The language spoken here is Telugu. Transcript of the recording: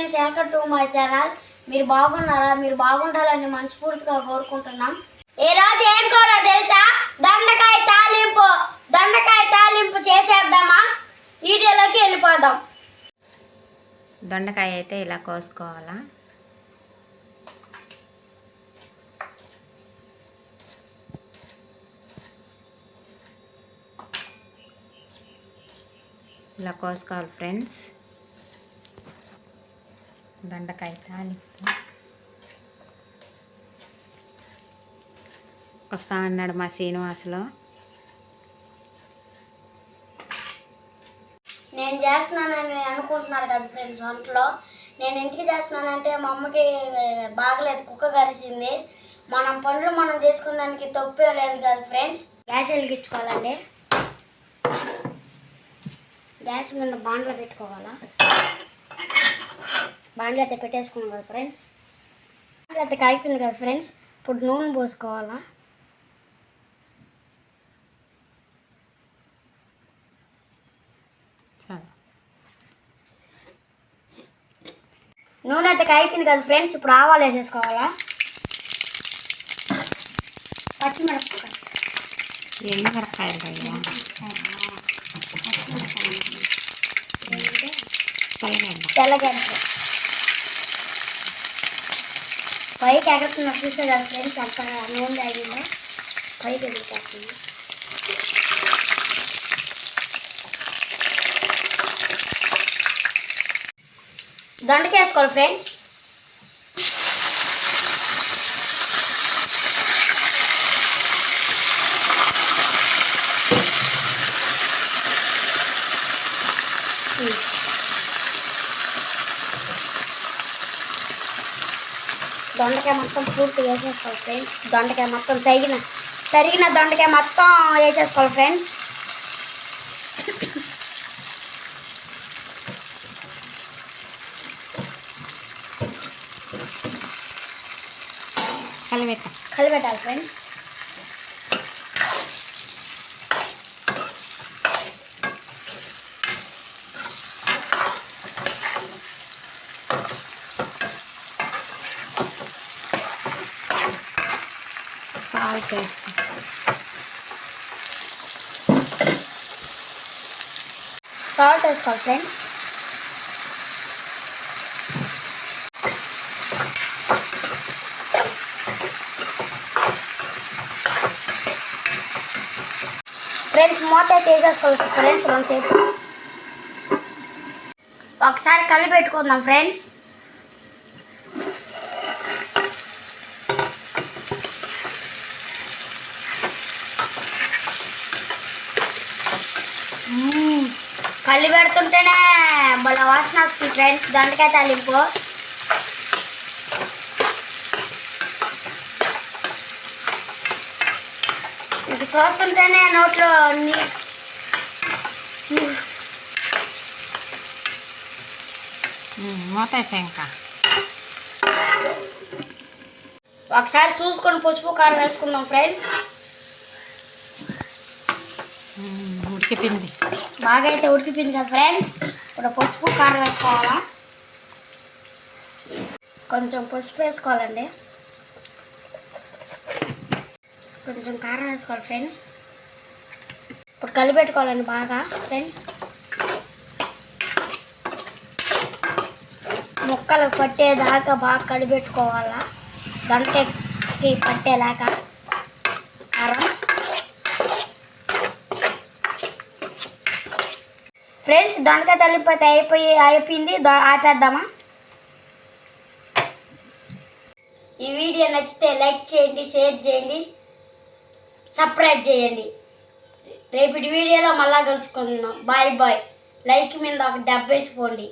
Friends, welcome to my channel. మీరు బాగున్నారా? మీరు బాగుండాలని మనస్ఫూర్తిగా కోరుకుంటున్నాం. ఈ రోజు ఏం కూర తెలుసా? దొండకాయ తాలింపు. దొండకాయ తాలింపు చేసేద్దామా? వీడియోలోకి వెళ్ళిపోదాం. దొండకాయ అయితే ఇలా కోసుకోవాలా. ఇలా కోసుకోవాలి ఫ్రెండ్స్. దొండకాయ తాలింపు వస్తా అన్నాడు మా శ్రీనివాసులో. నేను చేస్తున్నానని అనుకుంటున్నారు కదా ఫ్రెండ్స్. వంటలో నేను ఎందుకు చేస్తున్నానంటే మా అమ్మకి బాగలేదు, కుక్క కరిచింది. మనం పనులు మనం చేసుకున్న దానికి తప్పే లేదు కదా ఫ్రెండ్స్. గ్యాస్ వెలిగించుకోవాలండి. గ్యాస్ మీద బాండ్లో పెట్టుకోవాలా. బాండ్లో అయితే పెట్టేసుకున్నాం కదా ఫ్రెండ్స్. బాండ్లో అయితే కాగిపోయింది కదా ఫ్రెండ్స్. ఇప్పుడు నూనె పోసుకోవాలా. నూనె అయితే కాగిపోయింది కదా ఫ్రెండ్స్. ఇప్పుడు ఆవాలు వేసేసుకోవాలా. పచ్చిమిరపకాయలు, ఎండుమిరపకాయలు, తెల్లగడ్డ పైకి ఎగరుతున్నట్టు చూస్తే కదా ఫ్రెండ్స్. అంత నూనె తాగిందో పైకి ఎగురుతుంది. దొండకాయ వేసుకోవాలి ఫ్రెండ్స్. దొండకాయ మొత్తం పూర్తి వేసేసుకోవాలి ఫ్రెండ్స్. దొండకాయ మొత్తం తరిగిన దొండకాయ మొత్తం వేసేసుకోవాలి ఫ్రెండ్స్. కలిపెట్టాలి ఫ్రెండ్స్. సాల్ట్ వేసుకోవాలి ఫ్రెండ్స్. ఫ్రెండ్స్ మూత అయితే వేసేసుకోవాలి ఫ్రెండ్స్. రెండుసేపు ఒకసారి కలిపెట్టుకుందాం ఫ్రెండ్స్. కళ్ళు పెడుతుంటేనే భలే వాసన వస్తుంది ఫ్రెండ్స్. దొండకాయ తాలింపు ఇది చూస్తుంటేనే నోట్లో ఇంకా ఒకసారి చూసుకొని పసుపు కారం వేసుకుందాం ఫ్రెండ్స్. ఉడికిపోయింది, బాగా అయితే ఉడికిపోయింది కదా ఫ్రెండ్స్. ఇప్పుడు పసుపు కారం వేసుకోవాలా. కొంచెం పసుపు వేసుకోవాలండి. కొంచెం కారం వేసుకోవాలి ఫ్రెండ్స్. ఇప్పుడు కలిపెట్టుకోవాలండి బాగా ఫ్రెండ్స్. ముక్కలు పట్టేదాకా బాగా కలిపెట్టుకోవాలా. దొండకాయకి పట్టేలాగా కారం. ఫ్రెండ్స్ దొండకాయ తాలింపు అయితే అయిపోయింది. ఆపేద్దామా? ఈ వీడియో నచ్చితే లైక్ చేయండి, షేర్ చేయండి, సబ్స్క్రైబ్ చేయండి. రేపటి వీడియోలో మళ్ళా కలుసుకుందాం. Bye bye. లైక్ మీద ఒక 70 వేసిపోండి.